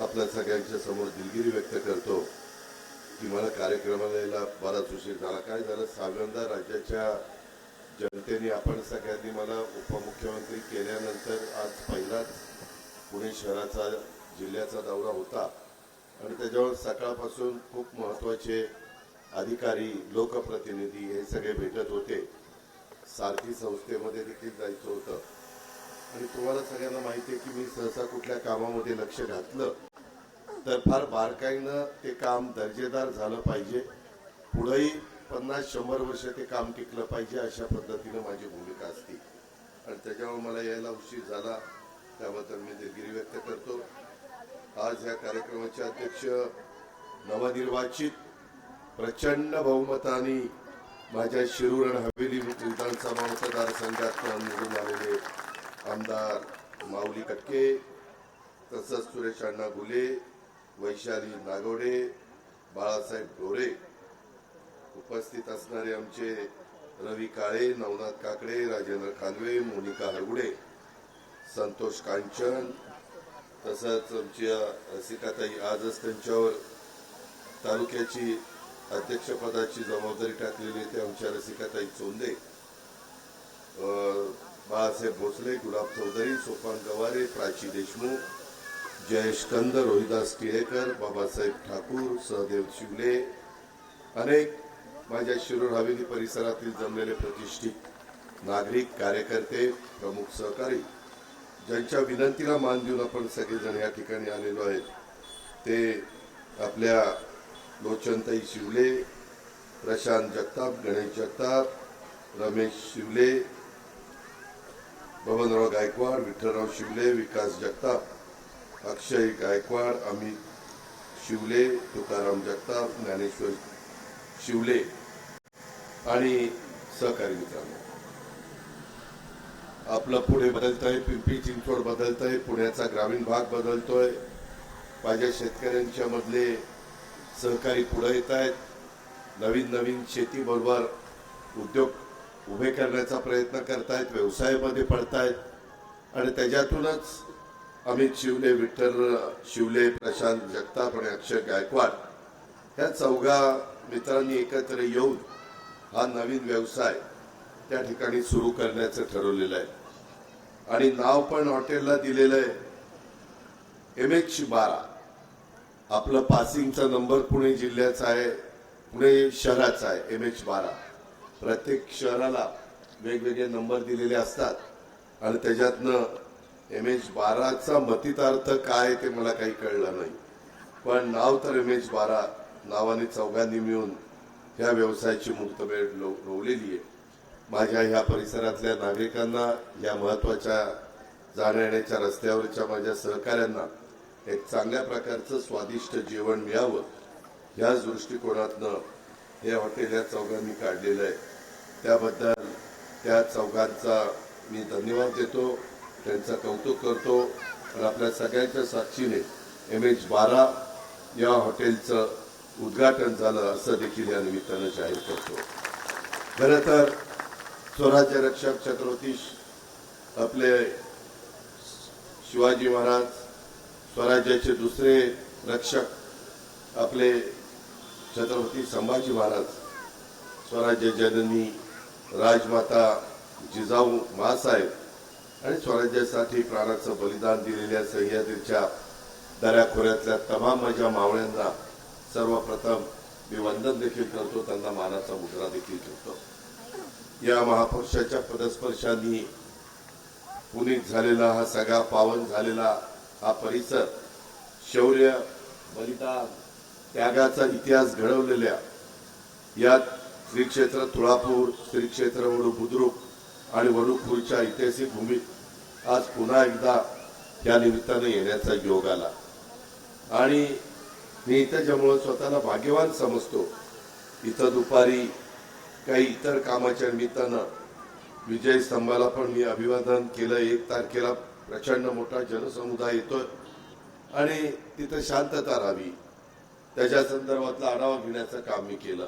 आपल्या सगळ्यांच्या समोर दिलगिरी व्यक्त करतो की मला कार्यक्रमाला यायला बराच उशीर झाला. काय झालं, साधारणतः राज्याच्या जनतेने आपण सगळ्यांनी मला उपमुख्यमंत्री केल्यानंतर आज पहिलाच पुणे शहराचा जिल्ह्याचा दौरा होता आणि त्याच्यावर सकाळपासून खूप महत्त्वाचे अधिकारी लोकप्रतिनिधी हे सगळे भेटत होते. सारथी संस्थेमध्ये देखील जायचं होतं आणि तुम्हाला सगळ्यांना माहिती आहे की मी सहसा कुठल्या कामामध्ये लक्ष घातलं तर फार बारकाईनं ते काम दर्जेदार झालं पाहिजे, पुढेही 50-100 वर्ष ते काम टिकलं पाहिजे, अशा पद्धतीनं माझी भूमिका असते आणि त्याच्यामुळे मला यायला उशीर झाला, त्याबद्दल मी दिलगिरी व्यक्त करतो. आज या कार्यक्रमाचे अध्यक्ष नवनिर्वाचित प्रचंड बहुमताने माझ्या शिरूर आणि हवेली विधानसभा मतदारसंघात निवडून आलेले आमदार माऊली कटके, तसंच सुरेश अण्णा गुले, वैशाली नागवडे, बाळासाहेब ढोरे, उपस्थित असणारे आमचे रवी काळे, नवनाथ काकडे, राजेंद्र खानवे, मोनिका हरगुडे, संतोष कांचन, तसंच आमच्या रसिकाताई आजच त्यांच्यावर तालुक्याची अध्यक्षपदाची जबाबदारी टाकलेली ते आमच्या रसिकाताई चोंदे, बाळासाहेब भोसले, गुलाब चौधरी, सोपान गवारे, प्राची देशमुख, जयेश कंद, रोहिदास टिळेकर, बाबासाहेब ठाकूर, सहदेव शिवले, अनेक माझ्या शिरूर हवेली परिसरातील जमलेले प्रतिष्ठित नागरिक, कार्यकर्ते, प्रमुख सहकारी, ज्यांच्या विनंतीला मान देऊन आपण सगळेजण या ठिकाणी आलेलो आहेत, ते आपल्या लोचनताई शिवले, प्रशांत जगताप, गणेश जगताप, रमेश शिवले, बबनराव गायकवाड, विठ्ठलराव शिवले, विकास जगताप, अक्षय गायकवाड, अमित शिवले, तुकाराम जगताप, ज्ञानेश्वर शिवले आणि सहकारी मित्रांनो, आपलं पुणे बदलतंय, पिंपरी चिंचवड बदलतंय, पुण्याचा ग्रामीण भाग बदलतोय, माझ्या शेतकऱ्यांच्या मधले सहकारी पुढे येत आहेत, नवीन नवीन शेतीबरोबर उद्योग उभे करण्याचा प्रयत्न करतायत, व्यवसायामध्ये पडतायत आणि त्याच्यातूनच अमित शिवले, विठ्ठल शिवले, प्रशांत जगताप आणि अक्षय गायकवाड या चौघा मित्रांनी एकत्र येऊन हा नवीन व्यवसाय त्या ठिकाणी सुरू करण्याचं ठरवलेलं आहे आणि नाव पण हॉटेलला दिलेलं आहे MH12. आपलं पासिंगचा नंबर पुणे जिल्ह्याचा आहे, पुणे शहराचा आहे MH12. प्रत्येक शहराला वेगवेगळे नंबर दिलेले असतात आणि त्याच्यातनं MH12चा मतितार्थ काय ते मला काही कळलं नाही, पण नाव तर MH12 नावाने चौघांनी मिळून ह्या व्यवसायाची मुहूर्तमेढ रोवलेली आहे. माझ्या ह्या परिसरातल्या नागरिकांना, या महत्वाच्या जाण्या येण्याच्या रस्त्यावरच्या माझ्या सहकाऱ्यांना एक चांगल्या प्रकारचं स्वादिष्ट जेवण मिळावं याच दृष्टिकोनातनं हे हॉटेल या चौघांनी काढलेलं आहे. त्याबद्दल त्या चौघांचा मी धन्यवाद देतो, त्यांचं कौतुक करतो आणि आपल्या सगळ्यांच्या साक्षीने MH12 या हॉटेलचं उद्घाटन झालं असं देखील या निमित्तानं जाहीर करतो. खरं तर स्वराज्य रक्षक छत्रपती आपले शिवाजी महाराज, स्वराज्याचे दुसरे रक्षक आपले छत्रपती संभाजी महाराज, स्वराज्य जननी राजमाता जिजाऊ मासाहेब आणि स्वराज्यासाठी प्राणाचं बलिदान दिलेल्या सह्याद्रीच्या दऱ्याखोऱ्यातल्या तमाम माझ्या मावळ्यांना सर्वप्रथम मी वंदन देखील करतो, त्यांना मानाचा मुद्रा देखील ठेवतो. या महापुरुषाच्या पदस्पर्शांनी पुनीत झालेला हा सगळा पावन झालेला हा परिसर, शौर्य, बलिदान, त्यागाचा इतिहास घडवलेल्या यात श्री क्षेत्र तुळापूर, श्री क्षेत्र वडू बुद्रुक आणि वडूपूरच्या ऐतिहासिक भूमीत आज पुन्हा एकदा या निमित्तानं येण्याचा योग आला आणि मी इथं ज्यामुळे स्वतःला भाग्यवान समजतो. इथं दुपारी काही इतर कामाच्या निमित्तानं विजय स्तंभाला पण मी अभिवादन केलं. 1 तारखेला प्रचंड मोठा जनसमुदाय येतोय आणि तिथं शांतता राहावी त्याच्या संदर्भातला आढावा घेण्याचं काम मी केलं.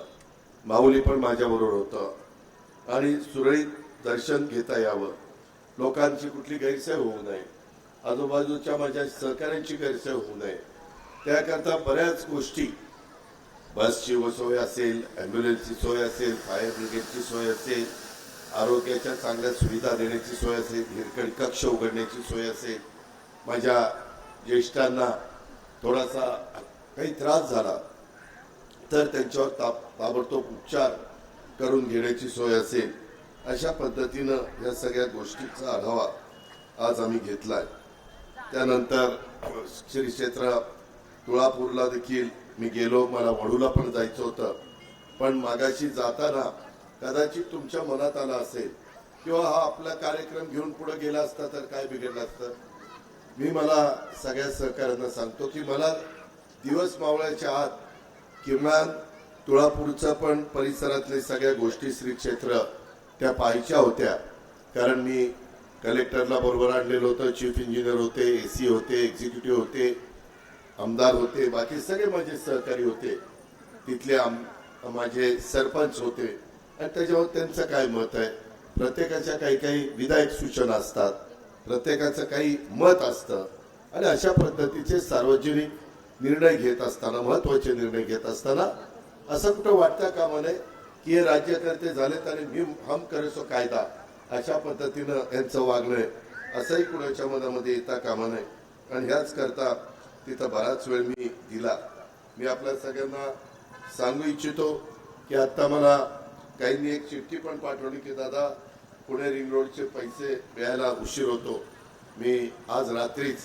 माऊली पण माझ्याबरोबर होतं आणि सुरळीत दर्शन घेता यावं, लोकांची कुठली गैरसोय होऊ नये, आजूबाजूच्या माझ्या सहकाऱ्यांची गैरसोय होऊ नये त्याकरता बऱ्याच गोष्टी, बसची सोय असेल, ॲम्ब्युलन्सची सोय असेल, फायर ब्रिगेडची सोय असेल, आरोग्याच्या चांगल्या सुविधा देण्याची सोय असेल, हिरकणी कक्ष उघडण्याची सोय असेल, माझ्या ज्येष्ठांना थोडासा काही त्रास झाला तर त्यांच्यावर ताबडतोब उपचार करून घेण्याची सोय असेल, अशा पद्धतीनं या सगळ्या गोष्टींचा आढावा आज आम्ही घेतलाय. त्यानंतर श्री क्षेत्र तुळापूरला देखील मी गेलो. मला वडूला पण जायचं होतं, पण मागाशी जाताना कदाचित तुमच्या मनात आलं असेल किंवा हा आपला कार्यक्रम घेऊन पुढे गेला असता तर काय बिघडलं असतं. मला सगळ्या सहकार्यांना सांगतो की मला दिवस मावळ्याच्या आत किमान तुळापूरचं पण परिसरातले सगळ्या गोष्टी श्री क्षेत्र त्या पाहायच्या होत्या. कारण मी कलेक्टरला बरोबर आणलेलं होतं, चीफ इंजिनियर होते, एसी होते, एक्झिक्युटिव्ह होते, आमदार होते, बाकी सगळे माझे सहकारी होते, तिथले माझे सरपंच होते. आणि त्याच्यावर त्यांचं काय मत आहे, प्रत्येकाच्या काही काही विधायक सूचना असतात, प्रत्येकाचं काही मत असतं. आणि अशा पद्धतीचे सार्वजनिक निर्णय घेत असताना, महत्वाचे निर्णय घेत असताना असं कुठं वाटतं कामा नये की हे राज्यकर्ते झालेत आणि मी हम करे सो कायदा, अशा पद्धतीनं यांचं वागणं आहे असंही कुणाच्या मनामध्ये येता कामा नये. आणि ह्याच करता तिथं बराच वेळ मी दिला. मी आपल्या सगळ्यांना सांगू इच्छितो की आता मला काहींनी एक चिठ्ठी पण पाठवली की दादा पुणे रिंग रोडचे पैसे मिळायला उशीर होतो. मी आज रात्रीच,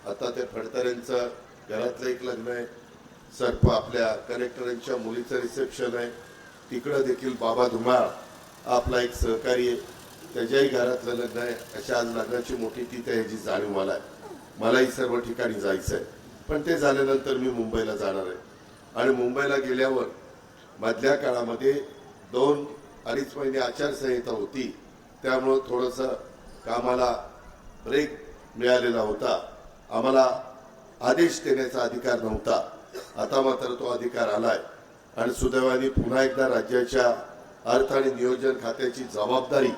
आता ते फडतऱ्यांचं घरातलं एक लग्न आहे, सर्प आपल्या कलेक्टरांच्या मुलीचं रिसेप्शन आहे, तिकडं देखील बाबा धुमाळ आपला एक सहकारी आहे, त्याच्याही घरातलं लग्न आहे. अशा आज लग्नाची मोठी तिथं ह्याची जाणीव मला आहे. मलाही सर्व ठिकाणी जायचं आहे, पण ते झाल्यानंतर मी मुंबईला जाणार आहे. आणि मुंबईला गेल्यावर मधल्या काळामध्ये 2-2.5 महिने आचारसंहिता होती, त्यामुळं थोडंसं कामाला ब्रेक मिळालेला होता. आम्हाला आदेश देण्याचा अधिकार नव्हता. आता मात्र तो अधिकार आलाय आणि सुदैवाने पुन्हा एकदा राज्याच्या अर्थ आणि नियोजन खात्याची जबाबदारी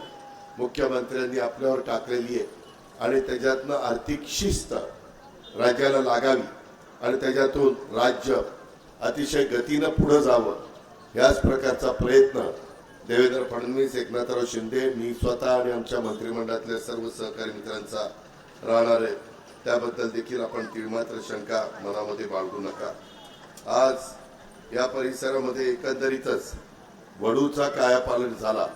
मुख्यमंत्र्यांनी आपल्यावर टाकलेली आहे. आणि त्याच्यातनं आर्थिक शिस्त राज्याला लागावी आणि त्याच्यातून राज्य अतिशय गतीनं पुढे जावं, याच प्रकारचा प्रयत्न देवेंद्र फडणवीस, एकनाथराव शिंदे, मी स्वतः आणि आमच्या मंत्रिमंडळातल्या सर्व सहकारी मित्रांचा राहणार आहे. त्याबद्दल देखील आपण तीळमात्र शंका मनामध्ये बाळगू नका. आज या परिसरामध्ये एकंदरीतच वडूचा कायापालट झाला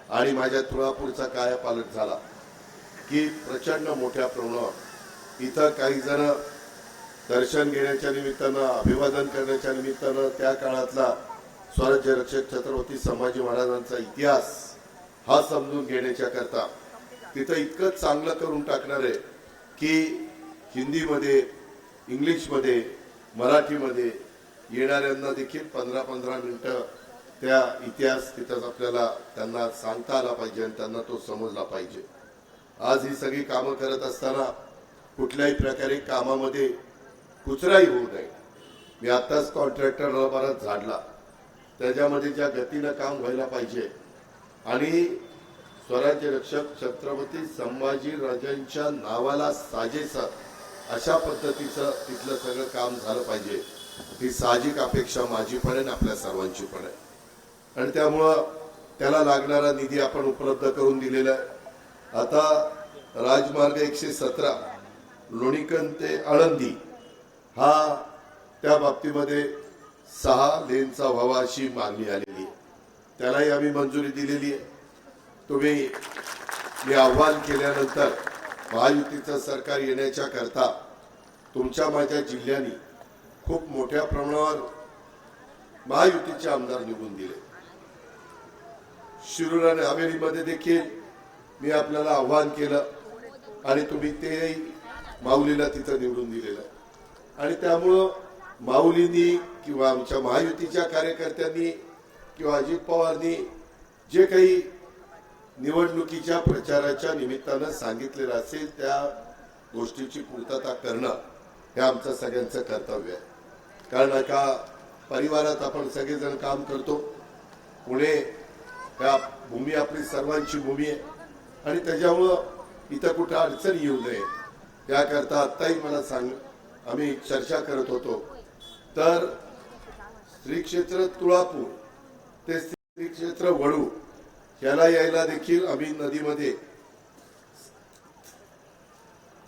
आणि माझ्या तुळापूरचा कायापालट झाला की प्रचंड मोठ्या प्रमाणावर इथं काही जण दर्शन घेण्याच्या निमित्तानं, अभिवादन करण्याच्या निमित्तानं त्या काळातला स्वराज्य रक्षक छत्रपती संभाजी महाराजांचा इतिहास हा समजून घेण्याच्या करता तिथं इतकं चांगलं करून टाकणार आहे की हिंदीमध्ये, इंग्लिशमध्ये, मराठीमध्ये येणाऱ्यांना देखील 15-15 मिनिटं त्या इतिहास तिथंच आपल्याला त्यांना सांगता आला पाहिजे आणि त्यांना तो समजला पाहिजे. आज ही सगळी कामं करत असताना कुठल्याही प्रकारे कामामध्ये कुचराई होऊ नये. मी आत्ताच कॉन्ट्रॅक्टरला बराच झाडला, त्याच्यामध्ये ज्या गतीनं काम व्हायला पाहिजे आणि स्वराज्य रक्षक छत्रपती संभाजी राजांच्या नावाला साजेस अशा पद्धतीचं तिथलं सगळं काम झालं पाहिजे, ही साहजिक अपेक्षा माझी पण आहे, आपल्या सर्वांची पण आहे. आणि त्यामुळं त्याला लागणारा निधी आपण उपलब्ध करून दिलेला आहे. आता राजमार्ग 117 लोणीकंद ते आळंदी हा त्या बाबतीमध्ये 6 लेनचा व्हावा अशी मागणी आलेली आहे. त्यालाही आम्ही मंजुरी दिलेली आहे. मी आव्हान केल्यानंतर महायुतीचं सरकार येण्याच्या करता तुमच्या माझ्या जिल्ह्यांनी खूप मोठ्या प्रमाणावर महायुतीचे आमदार निवडून दिले. शिरूर आणि हवेलीमध्ये देखील मी आपल्याला आव्हान केलं आणि तुम्ही तेही माऊलीला तिथं निवडून दिलेलं आहे. आणि त्यामुळं माऊलींनी किंवा आमच्या महायुतीच्या कार्यकर्त्यांनी किंवा अजित पवारनी जे काही निवडणुकीच्या प्रचाराच्या निमित्तानं सांगितलेलं असेल त्या गोष्टीची पूर्तता करणं हे आमचं सगळ्यांचं कर्तव्य आहे. कारण एका परिवारात आपण सगळेजण काम करतो. पुणे ह्या भूमी आपली सर्वांची भूमी आहे आणि त्याच्यामुळं इथं कुठं अडचण येऊ नये याकरता आत्ताही मला आम्ही चर्चा करत होतो, तर श्री क्षेत्र तुळापूर ते श्री क्षेत्र वडू याला यायला देखील आम्ही नदीमध्ये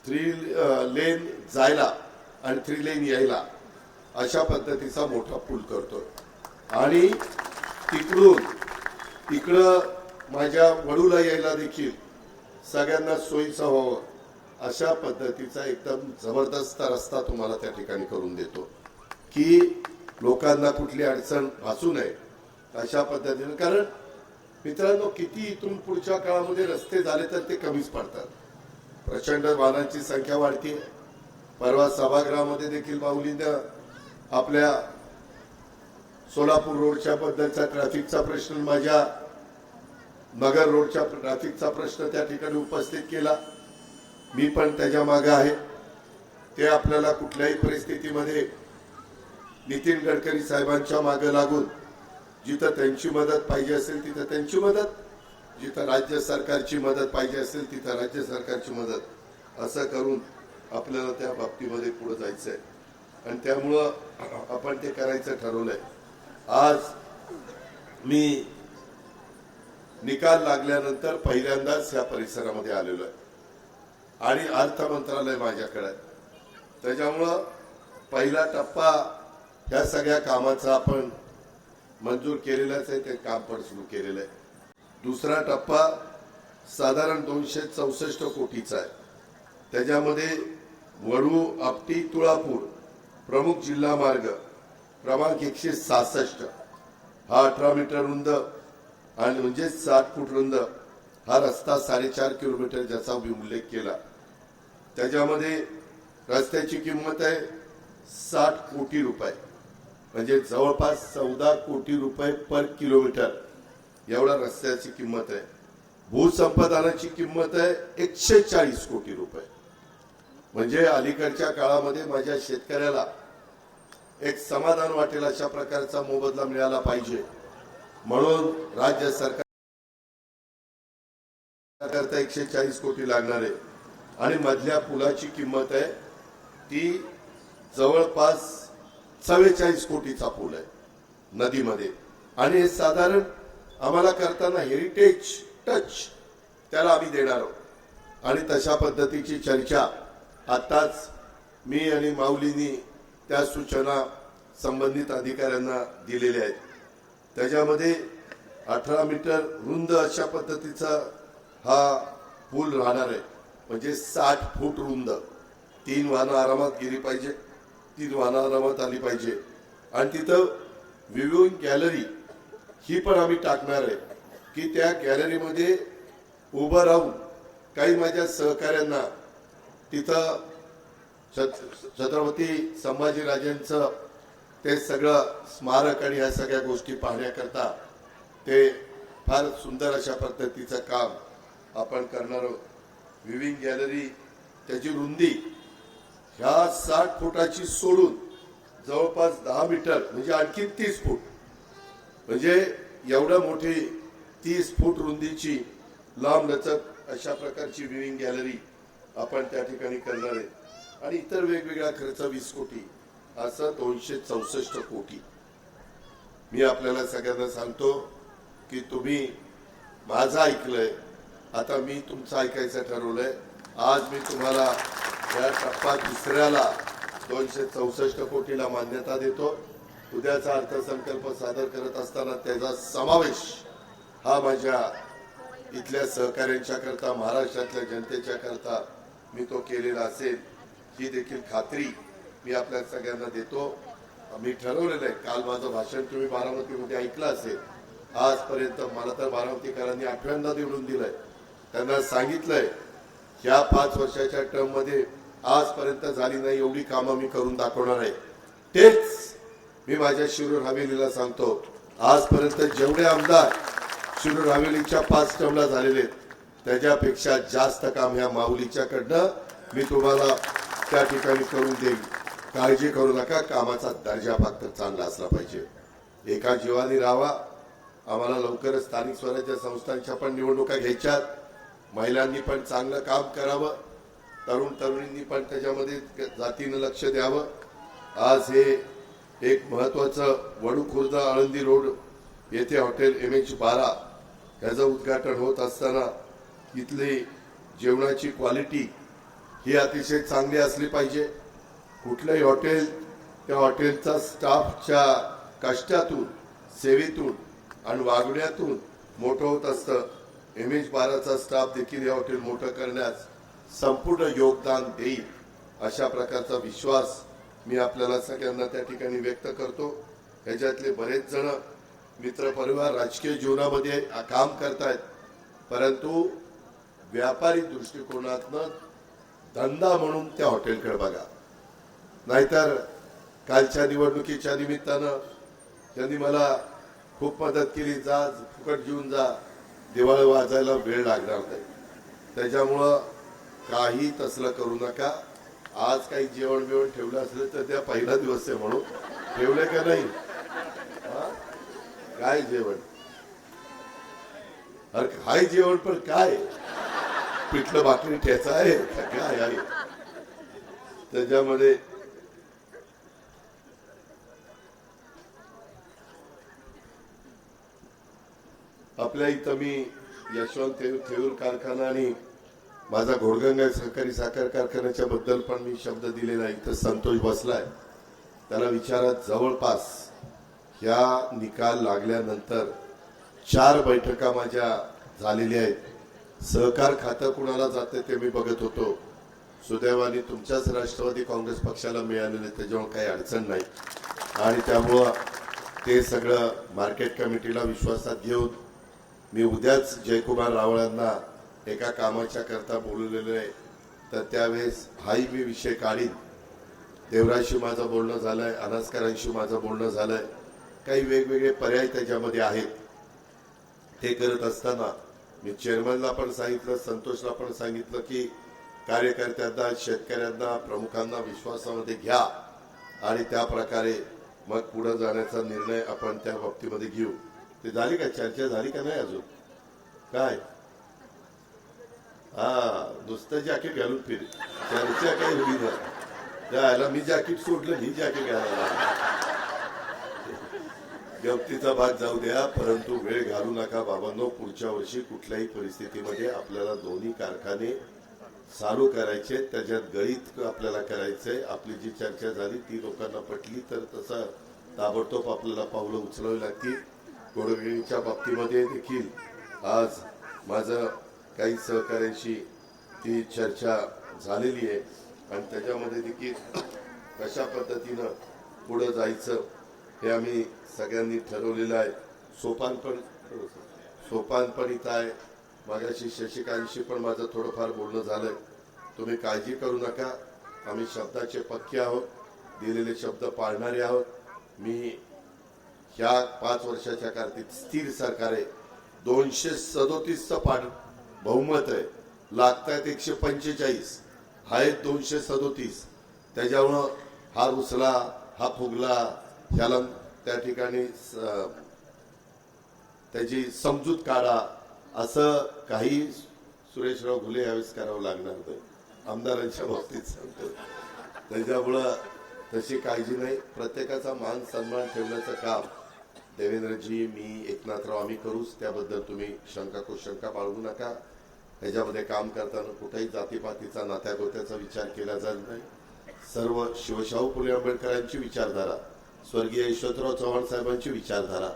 3 लेन जायला आणि 3 लेन यायला अशा पद्धतीचा मोठा पूल करतो आणि तिकडून इकडं माझ्या वडूला यायला देखील सगळ्यांना सोयीचा व्हावं अशा पद्धतीचा एकदम जबरदस्त रस्ता तुम्हाला त्या ठिकाणी करून देतो की लोकांना कुठली अडचण भासू नये अशा पद्धतीने. कारण मित्रांनो, किती इथून पुढच्या काळामध्ये रस्ते झाले तर ते कमीच पडतात. प्रचंड वाहनांची संख्या वाढते. परवा सभागृहामध्ये देखील माऊलींना आपल्या सोलापूर रोडच्या बद्दलचा ट्रॅफिकचा प्रश्न, माझ्या नगर रोडच्या ट्रॅफिकचा प्रश्न त्या ठिकाणी उपस्थित केला. मी पण त्याच्या मागे आहे. ते आपल्याला कुठल्याही परिस्थितीमध्ये नितीन गडकरी साहेबांच्या मागे लागून जिथं त्यांची मदत पाहिजे असेल तिथं त्यांची मदत, जिथं राज्य सरकारची मदत पाहिजे असेल तिथं राज्य सरकारची मदत, असं करून आपल्याला त्या बाबतीमध्ये पुढे जायचंय आणि त्यामुळं आपण ते करायचं ठरवलंय. आज मी निकाल लागल्यानंतर पहिल्यांदाच या परिसरामध्ये आलेलो आहे आणि अर्थ मंत्रालय माझ्याकडे. त्याच्यामुळं पहिला टप्पा या सगळ्या कामाचा आपण मंजूर केलेलाच आहे. ते काम पण सुरू केलेलं आहे. दुसरा टप्पा साधारण 264 कोटीचा आहे. त्याच्यामध्ये वडू आपटी तुळापूर प्रमुख जिल्हा मार्ग क्रमांक 166 हा 18 मीटर रुंद आणि म्हणजे 60 फूट रुंद हा रस्ता 4.5 किलोमीटर ज्याचा मी उल्लेख केला. त्याच्यामध्ये रस्त्याची किंमत आहे 60 कोटी रुपये, म्हणजे जवळपास 14 कोटी रुपये पर किलोमीटर एवढा रस्त्याची किंमत आहे. भूसंपादनाची किंमत आहे 140 कोटी रुपये. म्हणजे अलीकडच्या काळामध्ये माझ्या शेतकऱ्याला एक समाधान वाटेल अशा प्रकारचा मोबदला मिळाला पाहिजे म्हणून राज्य सरकार 140 कोटी लागणार आहे. आणि मधल्या पुलाची किंमत आहे ती जवळपास 44 कोटीचा पूल आहे नदीमध्ये. आणि हे साधारण आम्हाला करताना हेरिटेज टच त्याला आम्ही देणार आहोत आणि तशा पद्धतीची चर्चा आताच मी आणि माऊलींनी त्या सूचना संबंधित अधिकाऱ्यांना दिलेल्या आहेत. त्याच्यामध्ये 18 मीटर रुंद अशा पद्धतीचा हा पूल राहणार आहे, म्हणजे 60 फूट रुंद. 3 वाहनं आरामात गेली पाहिजे, 3 वाहनं आरामात आली पाहिजे. आणि तिथं व्ह्यूइंग गॅलरी ही पण आम्ही टाकणार आहे की त्या गॅलरीमध्ये उभं राहून काही माझ्या सहकाऱ्यांना तिथं छत्रपती संभाजीराजांचं ते सगळं स्मारक आणि ह्या सगळ्या गोष्टी पाहण्याकरता ते फार सुंदर अशा पद्धतीचं काम आपण करणार आहोत. व्ह्यूइंग गॅलरी त्याची रुंदी ह्या 60 फुटाची सोडून जवळपास 10 मीटर म्हणजे आणखी 30 फूट, म्हणजे एवढं मोठी 30 फूट रुंदीची लांब लचक अशा प्रकारची व्ह्यूइंग गॅलरी आपण त्या ठिकाणी करणार आहे. आणि इतर वेगवेगळा खर्च 20 कोटी, असं 264 कोटी. मी आपल्याला सगळ्यांना सांगतो की तुम्ही माझं ऐकलंय, आता मी तुमचं ऐकायचं ठरवलंय. आज मी तुम्हाला या टप्पा दुसऱ्याला 264 कोटीला मान्यता देतो. उद्याचा अर्थसंकल्प सादर करत असताना त्याचा समावेश हा माझ्या इथल्या सहकाऱ्यांच्या करता, महाराष्ट्रातल्या जनतेच्या करता मी तो केलेला असेल ही देखील खात्री मी आपल्या सगळ्यांना देतो. मी ठरवलेलं आहे. काल माझं भाषण तुम्ही बारामतीमध्ये ऐकलं असेल. आजपर्यंत मला तर बारामतीकरांनी 8व्यांदा निवडून दिलंय. त्यांना सांगितलंय या 5 वर्षाच्या टर्म मध्ये आजपर्यंत झाली नाही एवढी कामं मी करून दाखवणार आहे. तेच मी माझ्या शिरूर हवेलीला सांगतो. आजपर्यंत जेवढे आमदार शिरूर हवेलीच्या 5 टर्मला झालेले त्याच्यापेक्षा जास्त काम ह्या माऊलीच्याकडनं मी तुम्हाला त्या ठिकाणी करून देईल. काळजी करू नका. कामाचा दर्जा फक्त चांगला असला पाहिजे. एका जीवाने राहावा. आम्हाला लवकरच स्थानिक स्वराज्य संस्थांच्या पण निवडणुका घ्यायच्यात. महिलांनी पण चांगलं काम करावं. तरुण तरुणींनी पण त्याच्यामध्ये जातीनं लक्ष द्यावं. आज हे एक महत्वाचं वडू खुर्द आळंदी रोड येथे हॉटेल MH12 याचं उद्घाटन होत असताना इथली जेवणाची क्वालिटी ही अतिशय चांगली असली पाहिजे. कुठलंही हॉटेल त्या हॉटेलचा स्टाफच्या कष्टातून, सेवेतून आणि वागण्यातून मोठं होत असतं. MH12चा स्टाफ देखील हे हॉटेल मोठं करण्यास संपूर्ण योगदान देईल अशा प्रकारचा विश्वास मी आपल्याला सगळ्यांना त्या ठिकाणी व्यक्त करतो. ह्याच्यातले बरेच जण मित्रपरिवार राजकीय जीवनामध्ये काम करतायत, परंतु व्यापारी दृष्टिकोनातनं धंदा म्हणून त्या हॉटेलकडे बघा. नाहीतर कालच्या निवडणुकीच्या निमित्तानं त्यांनी मला खूप मदत केली, जा फुकट घेऊन जा, दिवाळी वाजायला वेळ लागणार नाही. त्याच्यामुळं काही तसलं करू नका. आज काही जेवण बिवण ठेवलं असलं तर त्या पहिला दिवस आहे म्हणून ठेवले का नाही? काय जेवण? अरे काय जेवण, पण काय पिठलं भाकरी ठेचा आहे काय आहे त्याच्यामध्ये? आपल्या इथं मी यशवंत थेऊर कारखाना आणि माझा घोडगंगा सहकारी साखर कारखान्याच्या बद्दल पण मी शब्द दिलेला. इथं संतोष बसलाय, त्याला विचारात जवळपास ह्या निकाल लागल्यानंतर 4 बैठका माझ्या झालेल्या आहेत. सहकार खातं कुणाला जाते ते मी बघत होतो. सुदैवाने तुमच्याच राष्ट्रवादी काँग्रेस पक्षाला मिळालेले, त्याच्यामुळे काही अडचण नाही. आणि त्यामुळं ते सगळं मार्केट कमिटीला विश्वासात घेऊन मी उद्याच जयकुमार रावळ यांना एका कामाच्या करता बोलवलेलं आहे. तर त्यावेळेस हाही मी विषय काढीन. देवराशी माझं बोलणं झालंय, अनासकरांशी माझं बोलणं झालंय. काही वेगवेगळे पर्याय त्याच्यामध्ये आहेत. ते करत असताना मी चेअरमनला पण सांगितलं, संतोषला पण सांगितलं की कार्यकर्त्यांना, शेतकऱ्यांना, प्रमुखांना विश्वासामध्ये घ्या आणि त्या प्रकारे मग पुढे जाण्याचा निर्णय आपण त्या बाबतीमध्ये घेऊ. ते झाली का चर्चा? झाली का नाही अजून? काय नुसतं जॅकेट घालून फिर चर्चा काही होईल ना? जायला मी जॅकेट सोडलं, ही जॅकेट घालायला. गमतीचा भाग जाऊ द्या, परंतु वेळ घालू नका बाबांनो. पुढच्या वर्षी कुठल्याही परिस्थितीमध्ये आपल्याला दोन्ही कारखाने चालू करायचे, त्याच्यात गळीत आपल्याला करायचंय. आपली जी चर्चा झाली ती लोकांना पटली तर तसं ताबडतोब आपल्याला पावलं उचलावी लागतील. घोडवेळीच्या बाबतीमध्ये देखील आज माझं काही सहकार्यांशी ती चर्चा झालेली आहे आणि त्याच्यामध्ये देखील कशा पद्धतीनं पुढे जायचं हे आम्ही सगळ्यांनी ठरवलेलं आहे. सोपान पण इथं आहे. मागाशी शशिकांशी पण माझं थोडंफार बोलणं झालंय. तुम्ही काळजी करू नका, आम्ही शब्दाचे पक्के आहोत, दिलेले शब्द पाळणारे आहोत. मी ह्या 5 वर्षाच्या काळात स्थिर सरकार आहे. 237चं बहुमत आहे. लागतायत 145, आहेत 237. त्याच्यामुळं हा रुसला, हा फुगला, ह्याला त्या ठिकाणी त्याची समजूत काढा असं काही सुरेशराव घुले यावेळेस करावं लागणार नाही. आमदारांच्या बाबतीत सांगतो. त्याच्यामुळं तशी काळजी नाही. प्रत्येकाचा मान सन्मान ठेवण्याचं काम देवेंद्रजी, मी, एकनाथराव आम्ही करूच. त्याबद्दल तुम्ही शंका बाळगू नका. ह्याच्यामध्ये काम करताना कुठेही जातीपातीचा, नात्यागोत्याचा विचार केला जात नाही. सर्व शिवशाहू फुले आंबेडकरांची विचारधारा, स्वर्गीय यशवंतराव चव्हाण साहेबांची विचारधारा,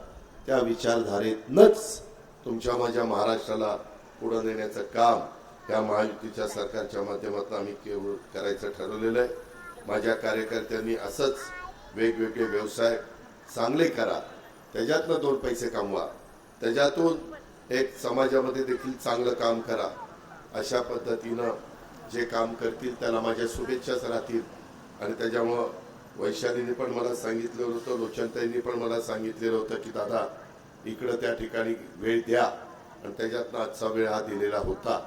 त्या विचारधारेतनच तुमच्या माझ्या महाराष्ट्राला पुढे नेण्याचं काम या महायुतीच्या सरकारच्या माध्यमातून आम्ही करायचं ठरवलेलं आहे. माझ्या कार्यकर्त्यांनी असंच वेगवेगळे व्यवसाय चांगले करा, त्याच्यातनं 2 पैसे कमवा, त्याच्यातून एक समाजामध्ये देखील चांगलं काम करा. अशा पद्धतीनं जे काम करतील त्याला माझ्या शुभेच्छाच राहतील. आणि त्याच्यामुळं वैशालीने पण मला सांगितलेलं होतं, लोचनताईंनी पण मला सांगितलेलं होतं की दादा इकडं त्या ठिकाणी वेळ द्या, आणि त्याच्यातनं आजचा वेळ हा दिलेला होता.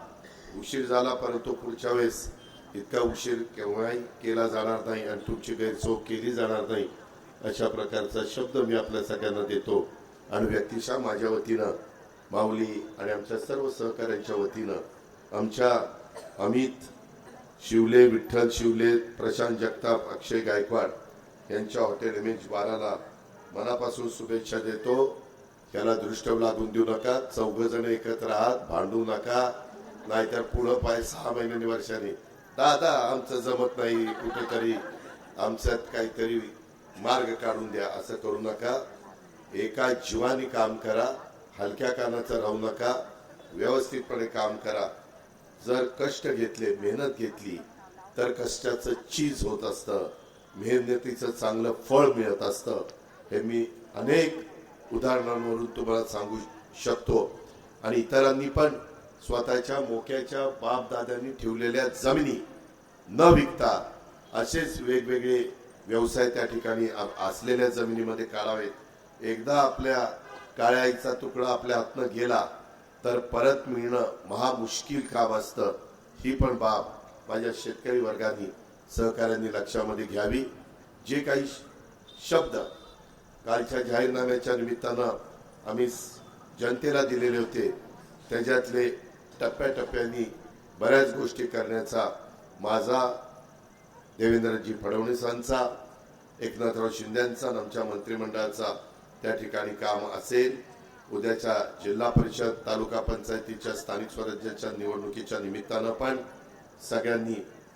उशीर झाला, परंतु पुढच्या वेळेस इतका उशीर केव्हाही केला जाणार नाही आणि तुमची गैरसोय केली जाणार नाही अशा प्रकारचा शब्द मी आपल्या सगळ्यांना देतो. आणि व्यक्तिशः माझ्या वतीनं, माऊली आणि आमच्या सर्व सहकाऱ्यांच्या वतीनं, आमच्या अमित शिवले, विठ्ठल शिवले, प्रशांत जगताप, अक्षय गायकवाड यांच्या हॉटेल MH12ला मनापासून शुभेच्छा देतो. त्याला दृष्टव लागून देऊ नका. 4 जण एकत्र आहात, भांडू नका, नाहीतर पुढं पाय 6 महिन्यांनी वर्षांनी दादा आमचं जमत नाही, कुठेतरी आमच्यात काहीतरी मार्ग काढून द्या, असं करू नका. एका जीवानी काम करा, हलक्या कानाचं राहू नका, व्यवस्थितपणे काम करा. जर कष्ट घेतले, मेहनत घेतली तर कष्टाचं चीज होत असतं, मेहनतीचं चांगलं फळ मिळत असतं. हे मी अनेक उदाहरणांवरून तुम्हाला सांगू शकतो. आणि इतरांनी पण स्वतःच्या मोक्याच्या बाप दाद्यांनी ठेवलेल्या जमिनी न विकता असेच वेगवेगळे व्यवसाय त्या ठिकाणी असलेल्या जमिनीमध्ये काढावेत. एकदा आपल्या काळ्या आईचा तुकडा आपल्या हातनं गेला तर परत मिळणं महामुश्किल काम असतं. ही पण बाब माझ्या शेतकरी वर्गांनी सहकार्यांनी लक्षामध्ये घ्यावी. जे काही शब्द कालच्या जाहीरनाम्याच्या निमित्तानं आम्ही जनतेला दिलेले होते त्याच्यातले टप्प्याटप्प्यांनी बऱ्याच गोष्टी करण्याचा माझा, देवेंद्रजी फडणवीसांचा, एकनाथराव शिंदेंचा, आमच्या मंत्रिमंडळाचा त्या ठिकाणी काम असेल. उद्याच्या जिल्हा परिषद, तालुका पंचायतीच्या, स्थानिक स्वराज्याच्या निवडणुकीच्या निमित्तानं पण सगळ्यांनी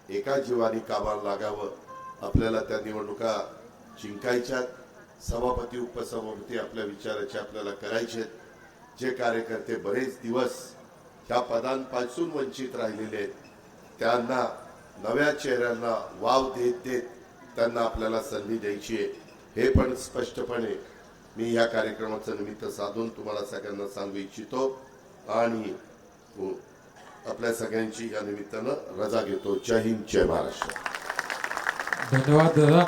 एका जीवानी कामाला लागावं. आपल्याला त्या निवडणुका जिंकायच्यात. सभापती, उपसभापती आपल्या विचाराचे आपल्याला करायचे. जे कार्यकर्ते बरेच दिवस त्या पदांपासून वंचित राहिलेले आहेत त्यांना नव्या चेहऱ्यांना वाव देत देत त्यांना आपल्याला संधी द्यायची आहे. हे पण स्पष्टपणे मी या कार्यक्रमाचं निमित्त साधून तुम्हाला सगळ्यांना सांगू इच्छितो. आणि आपल्या सगळ्यांची या निमित्तानं रजा घेतो. जय हिंद, जय महाराष्ट्र. धन्यवाद दादा.